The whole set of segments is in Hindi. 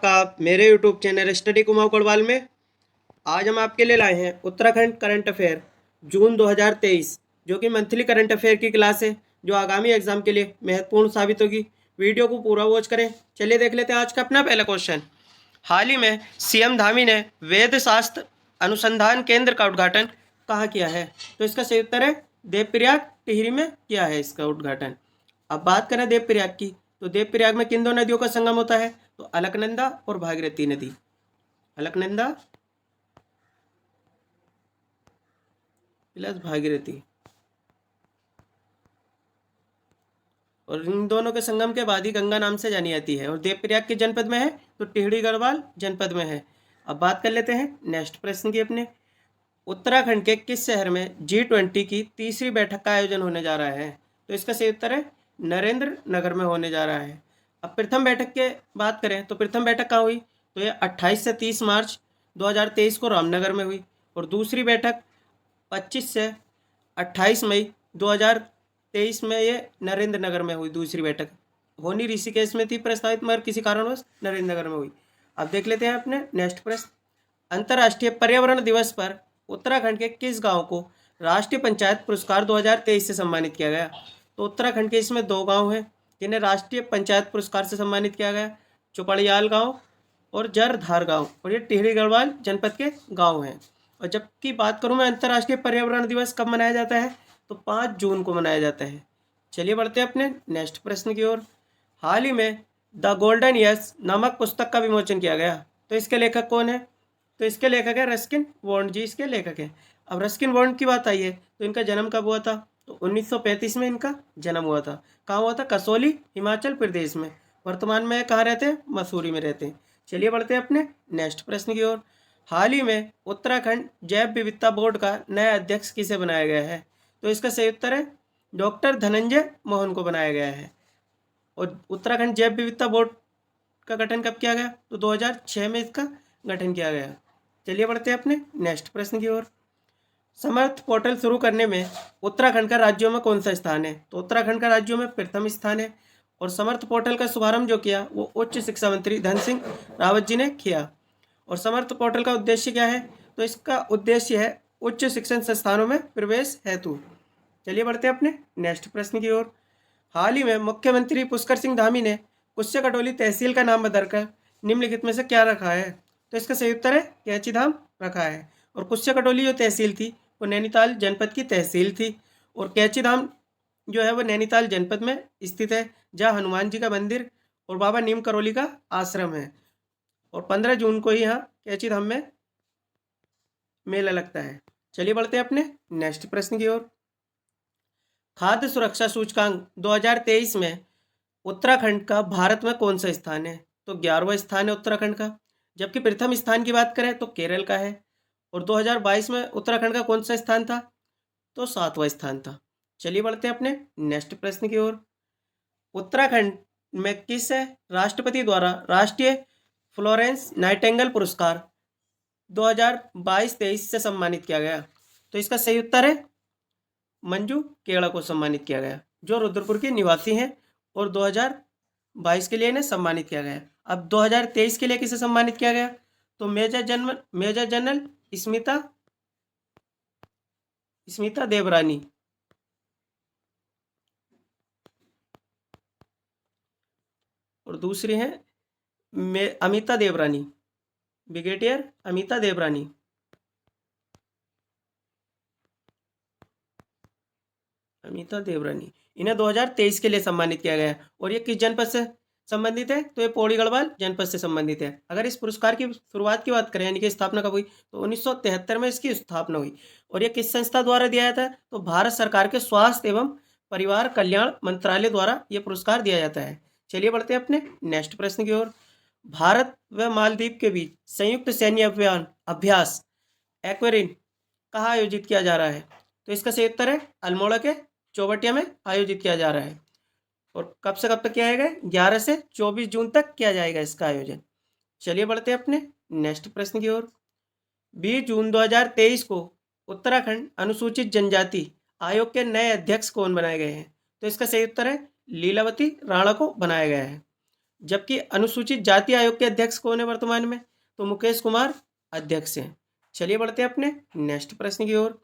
आप मेरे YouTube channel study Kumaon Garhwal में। आज हम आपके लिए लाए हैं उत्तराखंड करंट अफेयर जून 2023, जो कि मंथली करंट अफेयर की क्लास है, जो आगामी एग्जाम के लिए महत्वपूर्ण साबित होगी। वीडियो को पूरा वॉच करें। चलिए देख लेते हैं आज का अपना पहला क्वेश्चन। हाल ही में सीएम धामी ने वेद शास्त्र अनुसंधान केंद्र का उद्घाटन कहाँ किया है? तो इसका सही उत्तर है देवप्रयाग टिहरी में किया है इसका उद्घाटन। अब बात करें देवप्रयाग की, तो देवप्रयाग में किन दो नदियों का संगम होता है? तो अलकनंदा और भागीरथी नदी। अलकनंदा प्लस भागीरथी, और इन दोनों के संगम के बाद ही गंगा नाम से जानी जाती है। और देवप्रयाग के जनपद में है तो टिहरी गढ़वाल जनपद में है। अब बात कर लेते हैं नेक्स्ट प्रश्न की अपने। उत्तराखंड के किस शहर में G20 की तीसरी बैठक का आयोजन होने जा रहा है? तो इसका सही उत्तर है नरेंद्र नगर में होने जा रहा है। अब प्रथम बैठक के बात करें तो प्रथम बैठक कहाँ हुई? तो ये 28 से 30 मार्च 2023 को रामनगर में हुई। और दूसरी बैठक 25 से 28 मई 2023 में ये नरेंद्र नगर में हुई। दूसरी बैठक होनी ऋषिकेश में थी प्रस्तावित, मगर किसी कारणवश नरेंद्र नगर में हुई। अब देख लेते हैं अपने नेक्स्ट प्रश्न। अंतर्राष्ट्रीय पर्यावरण दिवस पर उत्तराखंड के किस गांव को राष्ट्रीय पंचायत पुरस्कार 2023 से सम्मानित किया गया? तो उत्तराखंड के इसमें दो गांव हैं जिन्हें राष्ट्रीय पंचायत पुरस्कार से सम्मानित किया गया, चौपड़ियाल गांव और जरधार गांव, और ये टिहरी गढ़वाल जनपद के गांव हैं। और जबकि बात करूं मैं अंतर्राष्ट्रीय पर्यावरण दिवस कब मनाया जाता है, तो 5 जून को मनाया जाता है। चलिए बढ़ते हैं अपने नेक्स्ट प्रश्न की ओर। हाल ही में द गोल्डन ईयर्स नामक पुस्तक का विमोचन किया गया, तो इसके लेखक कौन है? तो इसके लेखक है रस्किन बॉन्ड जी, इसके लेखक हैं। अब रस्किन बॉन्ड की बात आई है तो इनका जन्म कब हुआ था? तो 1935 में इनका जन्म हुआ था। कहाँ हुआ था? कसौली, हिमाचल प्रदेश में। वर्तमान में कहाँ रहते हैं? मसूरी में रहते हैं। चलिए बढ़ते हैं अपने नेक्स्ट प्रश्न की ओर। हाल ही में उत्तराखंड जैव विविधता बोर्ड का नया अध्यक्ष किसे बनाया गया है? तो इसका सही उत्तर है डॉक्टर धनंजय मोहन को बनाया गया है। और उत्तराखंड जैव विविधता बोर्ड का गठन कब किया गया? तो 2006 में इसका गठन किया गया। चलिए बढ़ते हैं अपने नेक्स्ट प्रश्न की ओर। समर्थ पोर्टल शुरू करने में उत्तराखंड का राज्यों में कौन सा स्थान है? तो उत्तराखंड का राज्यों में प्रथम स्थान है। और समर्थ पोर्टल का शुभारंभ जो किया वो उच्च शिक्षा मंत्री धन सिंह रावत जी ने किया। और समर्थ पोर्टल का उद्देश्य क्या है? तो इसका उद्देश्य है उच्च शिक्षण संस्थानों में प्रवेश हेतु। चलिए बढ़ते हैं अपने नेक्स्ट प्रश्न की ओर। हाल ही में मुख्यमंत्री पुष्कर सिंह धामी ने कुश्य कटोली तहसील का नाम बदलकर निम्नलिखित में से क्या रखा है? तो इसका सही उत्तर है कैचीधाम रखा है। और कुश्य कटोली जो तहसील थी वो नैनीताल जनपद की तहसील थी। और कैचीधाम जो है वो नैनीताल जनपद में स्थित है, जहाँ हनुमान जी का मंदिर और बाबा नीम करोली का आश्रम है। और 15 जून को ही यहाँ कैचीधाम में मेला लगता है। चलिए बढ़ते हैं अपने नेक्स्ट प्रश्न की ओर। खाद्य सुरक्षा सूचकांक 2023 में उत्तराखंड का भारत में कौन सा स्थान है? तो 11वां स्थान है उत्तराखंड का। जबकि प्रथम स्थान की बात करें तो केरल का है। और 2022 में उत्तराखंड का कौन सा स्थान था? तो 7वां स्थान था। चलिए बढ़ते हैं अपने नेक्स्ट प्रश्न की ओर। उत्तराखंड में किस राष्ट्रपति द्वारा राष्ट्रीय फ्लोरेंस नाइटिंगेल पुरस्कार 2022-23 से सम्मानित किया गया? तो इसका सही उत्तर है मंजू केड़ा को सम्मानित किया गया, जो रुद्रपुर के निवासी हैं। और 2022 के लिए इन्हें सम्मानित किया गया। अब 2023 के लिए किसे सम्मानित किया गया? तो मेजर जनरल स्मिता देवरानी। और दूसरी हैं अमिता देवरानी, ब्रिगेडियर अमिता देवरानी। अमिता देवरानी इन्हें 2023 के लिए सम्मानित किया गया। और ये किस जनपद से संबंधित है? तो ये पौड़ी गढ़वाल जनपद से संबंधित है। अगर इस पुरस्कार की शुरुआत की बात करें, यानी कि स्थापना कब हुई, तो 1973 में इसकी स्थापना हुई। और ये किस संस्था द्वारा दिया जाता है? तो भारत सरकार के स्वास्थ्य एवं परिवार कल्याण मंत्रालय द्वारा ये पुरस्कार दिया जाता है। चलिए बढ़ते हैं अपने नेक्स्ट प्रश्न की ओर। भारत व मालदीव के बीच संयुक्त सैन्य अभ्यास एक्वेरिन कहाँ आयोजित किया जा रहा है? तो इसका सही उत्तर है अल्मोड़ा के चौबटिया में आयोजित किया जा रहा है। और कब से कब तक किया जाएगा? 11 से 24 जून तक किया जाएगा इसका आयोजन। चलिए बढ़ते हैं अपने नेक्स्ट प्रश्न की ओर। 20 जून 2023 को उत्तराखंड अनुसूचित जनजाति आयोग के नए अध्यक्ष कौन बनाए गए हैं? तो इसका सही उत्तर है लीलावती राणा को बनाया गया है। जबकि अनुसूचित जाति आयोग के अध्यक्ष कौन है वर्तमान में? तो मुकेश कुमार अध्यक्ष हैं। चलिए बढ़ते हैं अपने नेक्स्ट प्रश्न की ओर।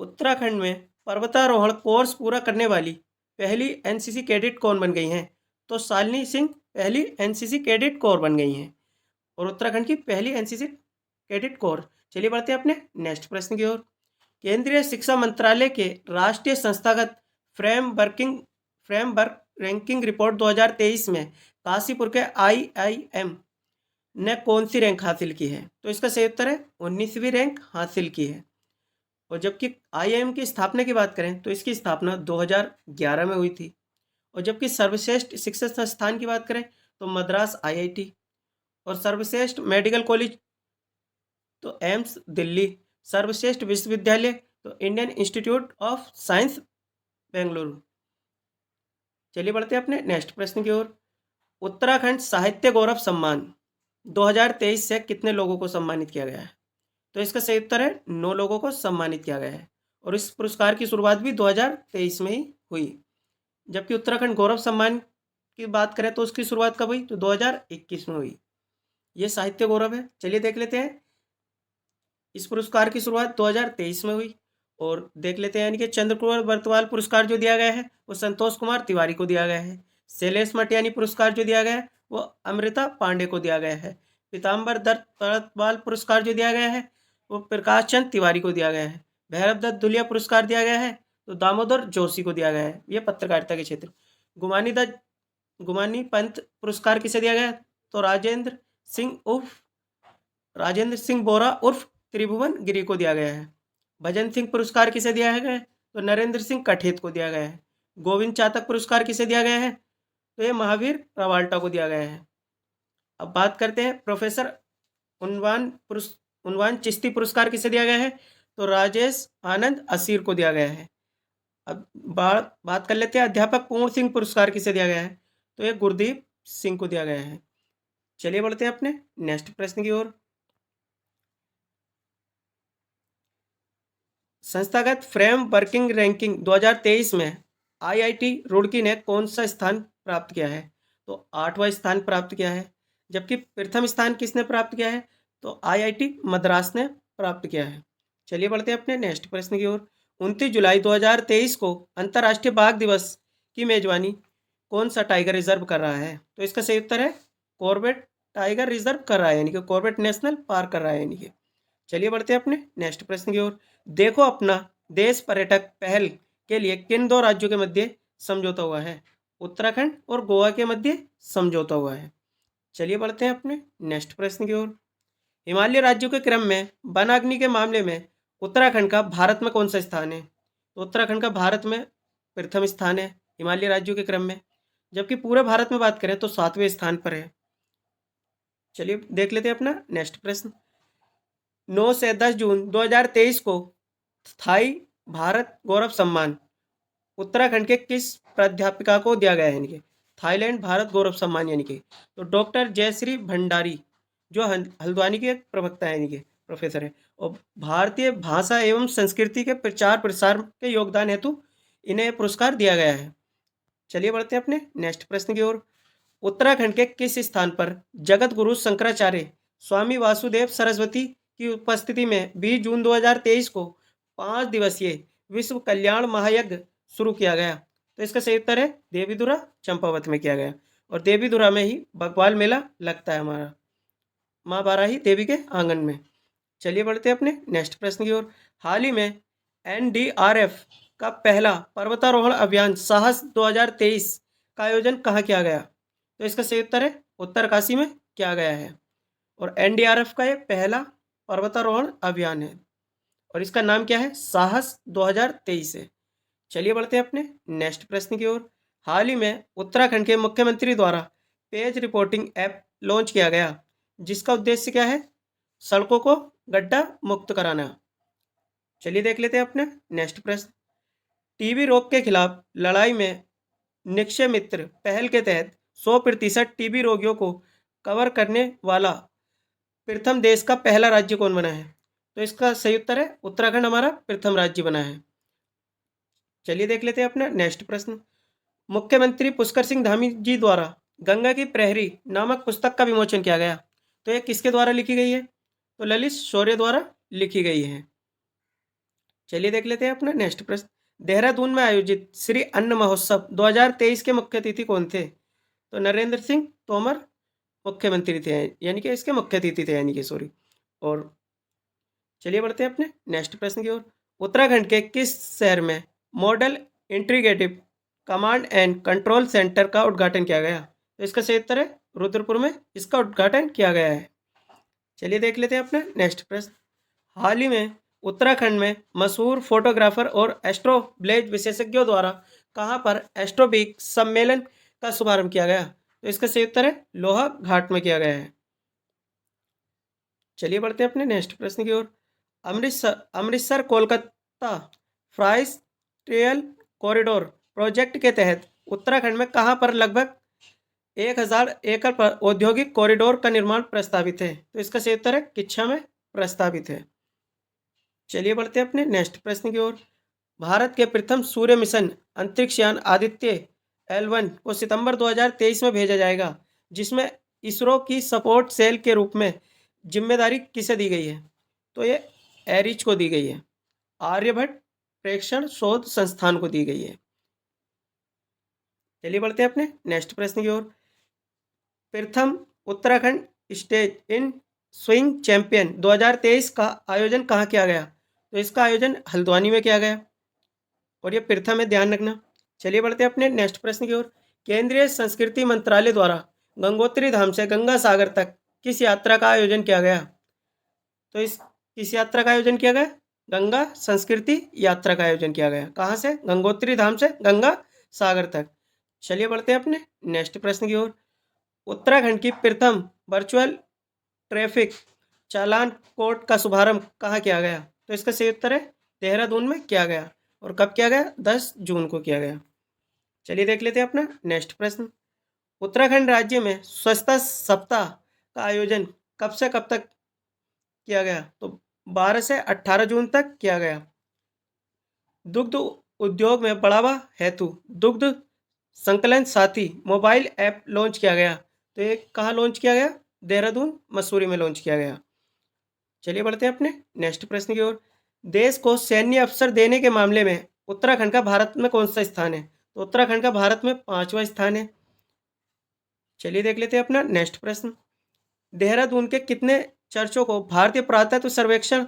उत्तराखंड में पर्वतारोहण कोर्स पूरा करने वाली पहली एनसीसी कैडेट कौन बन गई हैं? तो शालिनी सिंह पहली एनसीसी कैडेट कोर बन गई हैं और उत्तराखंड की पहली एनसीसी कैडेट कोर। चलिए बढ़ते हैं अपने नेक्स्ट प्रश्न की ओर। केंद्रीय शिक्षा मंत्रालय के राष्ट्रीय संस्थागत फ्रेमवर्क रैंकिंग रिपोर्ट 2023 में काशीपुर के आईआईएम ने कौन सी रैंक हासिल की है? तो इसका सही उत्तर है 19वीं रैंक हासिल की है। और जबकि आईआईएम की स्थापना की बात करें तो इसकी स्थापना 2011 में हुई थी। और जबकि सर्वश्रेष्ठ शिक्षण संस्थान की बात करें तो मद्रास आईआईटी, और सर्वश्रेष्ठ मेडिकल कॉलेज तो एम्स दिल्ली, सर्वश्रेष्ठ विश्वविद्यालय तो Indian institute of science Bengaluru. चलिए बढ़ते हैं अपने नेक्स्ट प्रश्न की ओर। उत्तराखंड साहित्य गौरव सम्मान 2023 से कितने लोगों को सम्मानित किया गया है? तो इसका सही उत्तर है 9 लोगों को सम्मानित किया गया है और इस पुरस्कार की शुरुआत भी 2023 में ही हुई। जबकि उत्तराखंड गौरव सम्मान की बात करें तो उसकी शुरुआत कब हुई? तो 2021 में हुई। ये साहित्य गौरव है। चलिए देख लेते हैं। इस पुरस्कार की शुरुआत 2023 में हुई और देख लेते हैं। यानी कि चंद्रकुमार बर्तवाल पुरस्कार जो दिया गया है वो संतोष कुमार तिवारी को दिया गया है। शैलेश मटियानी पुरस्कार जो दिया गया है वो अमृता पांडे को दिया गया है। पीताम्बर दत्त बर्तवाल पुरस्कार जो दिया गया है वो प्रकाश चंद तिवारी को दिया गया है। भैरव दत्त दुलिया पुरस्कार दिया गया है तो दामोदर जोशी को दिया गया है। ये पत्रकारिता के क्षेत्र। गुमानी पंत पुरस्कार किसे दिया गया? तो राजेंद्र सिंह बोरा उर्फ त्रिभुवन गिरी को दिया गया है। भजन सिंह पुरस्कार किसे दिया है? तो नरेंद्र सिंह कठेत को दिया गया है। गोविंद चातक पुरस्कार किसे दिया गया है? तो ये महावीर रवाल्टा को दिया गया है। अब बात करते हैं प्रोफेसर उनवान चिश्ती पुरस्कार किसे दिया गया है? तो राजेश आनंद असीर को दिया गया है। अब बात कर लेते हैं अध्यापक पूर्ण सिंह पुरस्कार किसे दिया गया है? तो ये गुरदीप सिंह को दिया गया है। चलिए बढ़ते हैं अपने नेक्स्ट प्रश्न की ओर। संस्थागत फ्रेम वर्किंग रैंकिंग 2023 में आईआईटी रुड़की ने कौन सा स्थान प्राप्त किया है? तो 8वां स्थान प्राप्त किया है। जबकि प्रथम स्थान किसने प्राप्त किया है? तो आईआईटी मद्रास ने प्राप्त किया है। चलिए बढ़ते हैं अपने नेक्स्ट प्रश्न की ओर। 29 जुलाई 2023 को अंतर्राष्ट्रीय बाघ दिवस की मेजबानी कौन सा टाइगर रिजर्व कर रहा है? तो इसका सही उत्तर है कॉर्बेट टाइगर रिजर्व कर रहा है, यानी कि कॉर्बेट नेशनल पार्क कर रहा है। यानी कि चलिए बढ़ते हैं अपने नेक्स्ट प्रश्न की ओर। देखो अपना देश पर्यटक पहल के लिए किन 2 राज्यों के मध्य समझौता हुआ है? उत्तराखंड और गोवा के मध्य समझौता हुआ है। चलिए बढ़ते हैं अपने नेक्स्ट प्रश्न की ओर। हिमालय राज्यों के क्रम में वनाग्नि के मामले में उत्तराखंड का भारत में कौन सा स्थान है? तो उत्तराखंड का भारत में प्रथम स्थान है हिमालय राज्यों के क्रम में। जबकि पूरे भारत में बात करें तो 7वें स्थान पर है। चलिए देख लेते हैं अपना नेक्स्ट प्रश्न। 9 से 10 जून 2023 को स्थायी भारत गौरव सम्मान उत्तराखंड के किस प्राध्यापिका को दिया गया है? यानी कि थाईलैंड भारत गौरव सम्मान, यानी कि तो डॉक्टर जयश्री भंडारी जो हल्द्वानी के एक प्रवक्ता है, यानी कि प्रोफेसर है, और भारतीय भाषा एवं संस्कृति के प्रचार प्रसार के योगदान हेतु इन्हें पुरस्कार दिया गया है। चलिए बढ़ते हैं अपने नेक्स्ट प्रश्न की ओर। उत्तराखंड के किस स्थान पर जगत गुरु शंकराचार्य स्वामी वासुदेव सरस्वती की उपस्थिति में 20 जून 2023 को 5 दिवसीय विश्व कल्याण महायज्ञ शुरू किया गया? तो इसका सही उत्तर है देवीधुरा चंपावत में किया गया। और देवीधुरा में ही बग्वाल मेला लगता है हमारा, माँ बाराही देवी के आंगन में। चलिए बढ़ते हैं अपने नेक्स्ट प्रश्न की ओर। हाल ही में एनडीआरएफ का पहला पर्वतारोहण अभियान साहस 2023 का आयोजन कहाँ किया गया? तो इसका सही उत्तर है उत्तरकाशी में किया गया है। और एनडीआरएफ का ये पहला पर्वतारोहण अभियान है और इसका नाम क्या है? साहस 2023 है। चलिए बढ़ते हैं अपने नेक्स्ट प्रश्न की ओर। हाल ही में उत्तराखंड के मुख्यमंत्री द्वारा पेज रिपोर्टिंग ऐप लॉन्च किया गया जिसका उद्देश्य क्या है? सड़कों को गड्ढा मुक्त कराना। चलिए देख लेते हैं अपने नेक्स्ट प्रश्न। टीबी रोग के खिलाफ लड़ाई में निक्षय मित्र पहल के तहत 100% टीबी रोगियों को कवर करने वाला प्रथम देश का पहला राज्य कौन बना है? तो इसका सही उत्तर है उत्तराखंड हमारा प्रथम राज्य बना है। चलिए देख लेते हैं अपना नेक्स्ट प्रश्न। मुख्यमंत्री पुष्कर सिंह धामी जी द्वारा गंगा की प्रहरी नामक पुस्तक का विमोचन किया गया? तो ये किसके द्वारा लिखी गई है? तो ललित शौर्य द्वारा लिखी गई है। चलिए देख लेते हैं अपना नेक्स्ट प्रश्न। देहरादून में आयोजित श्री अन्न महोत्सव 2023 के मुख्य अतिथि कौन थे? तो नरेंद्र सिंह तोमर मुख्यमंत्री थे, यानी कि इसके मुख्य अतिथि थे, यानी कि सॉरी। और चलिए बढ़ते हैं अपने नेक्स्ट प्रश्न की ओर। उत्तराखंड के किस शहर में model integrative command and control centre का उद्घाटन किया गया? तो इसका सही उत्तर है रुद्रपुर में इसका उद्घाटन किया गया है। चलिए देख लेते हैं अपना नेक्स्ट प्रश्न। हाल ही में उत्तराखंड में मशहूर फोटोग्राफर और एस्ट्रोब्लेज विशेषज्ञों द्वारा कहाँ पर एस्ट्रोबिक सम्मेलन का शुभारंभ किया गया? तो इसका सही उत्तर है लोहा घाट में किया गया है। चलिए बढ़ते हैं अपने नेक्स्ट प्रश्न की ओर। अमृतसर कोलकाता फ्राइस ट्रेल कॉरिडोर प्रोजेक्ट के तहत उत्तराखंड में कहाँ पर लगभग 1000 एकड़ पर औद्योगिक कॉरिडोर का निर्माण प्रस्तावित है? तो इसका सही उत्तर है किच्छा में प्रस्तावित है। चलिए बढ़ते हैं अपने नेक्स्ट प्रश्न की ओर। भारत के प्रथम सूर्य मिशन अंतरिक्ष यान आदित्य L1 को सितंबर 2023 में भेजा जाएगा, जिसमें इसरो की सपोर्ट सेल के रूप में जिम्मेदारी किसे दी गई है? तो ये एरिच को दी गई है, आर्यभट्ट प्रेक्षण शोध संस्थान को दी गई है। चलिए बढ़ते हैं अपने नेक्स्ट प्रश्न की ओर। प्रथम Uttarakhand stage in swing champion 2023 का आयोजन कहाँ किया गया? तो इसका आयोजन हल्द्वानी में किया गया और ये प्रथम है, ध्यान रखना। चलिए बढ़ते हैं अपने नेक्स्ट प्रश्न की ओर। केंद्रीय संस्कृति मंत्रालय द्वारा गंगोत्री धाम से गंगा सागर तक किस यात्रा का आयोजन किया गया? तो इस किस यात्रा का आयोजन किया गया? गंगा संस्कृति यात्रा का आयोजन किया गया। कहाँ से? गंगोत्री धाम से गंगा सागर तक। चलिए बढ़ते हैं अपने नेक्स्ट प्रश्न की ओर। उत्तराखंड की प्रथम वर्चुअल ट्रैफिक चालान कोर्ट का शुभारंभ कहाँ किया गया? तो इसका सही उत्तर है देहरादून में किया गया। और कब किया गया? 10 जून को किया गया। चलिए देख लेते हैं अपना नेक्स्ट प्रश्न। उत्तराखंड राज्य में स्वच्छता सप्ताह का आयोजन कब से कब तक किया गया? तो 12 से 18 जून तक किया गया। दुग्ध उद्योग में बढ़ावा हेतु दुग्ध संकलन साथी मोबाइल ऐप लॉन्च किया गया। तो ये कहाँ लॉन्च किया गया? देहरादून मसूरी में लॉन्च किया गया। चलिए बढ़ते हैं अपने नेक्स्ट प्रश्न की ओर। देश को सैन्य अवसर देने के मामले में उत्तराखंड का भारत में कौन सा स्थान है? तो उत्तराखंड का भारत में 5वां स्थान है। चलिए देख लेते हैं अपना नेक्स्ट प्रश्न। देहरादून के कितने चर्चों को भारतीय पुरातत्व सर्वेक्षण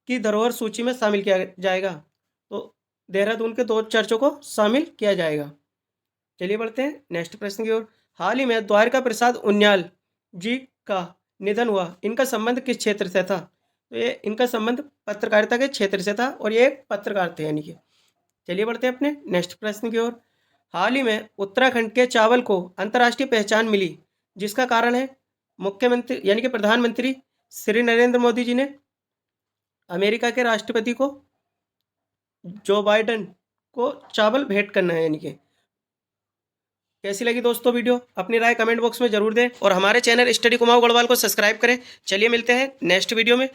की धरोहर सूची में शामिल किया जाएगा? तो देहरादून के 2 चर्चों को शामिल किया जाएगा। चलिए बढ़ते हैं नेक्स्ट प्रश्न की ओर। हाल ही में द्वारिका प्रसाद उनियाल जी का निधन हुआ, इनका संबंध किस क्षेत्र से था? तो ये इनका संबंध पत्रकारिता के क्षेत्र से था और ये एक पत्रकार थे, यानी कि। चलिए बढ़ते हैं अपने नेक्स्ट प्रश्न की ओर। हाल ही में उत्तराखंड के चावल को अंतर्राष्ट्रीय पहचान मिली, जिसका कारण है मुख्यमंत्री यानी कि प्रधानमंत्री श्री नरेंद्र मोदी जी ने अमेरिका के राष्ट्रपति को जो बाइडन को चावल भेंट करना है, यानी कि। कैसी लगी दोस्तों वीडियो? अपनी राय कमेंट बॉक्स में जरूर दें और हमारे चैनल स्टडी कुमाऊं गढ़वाल को सब्सक्राइब करें। चलिए मिलते हैं नेक्स्ट वीडियो में।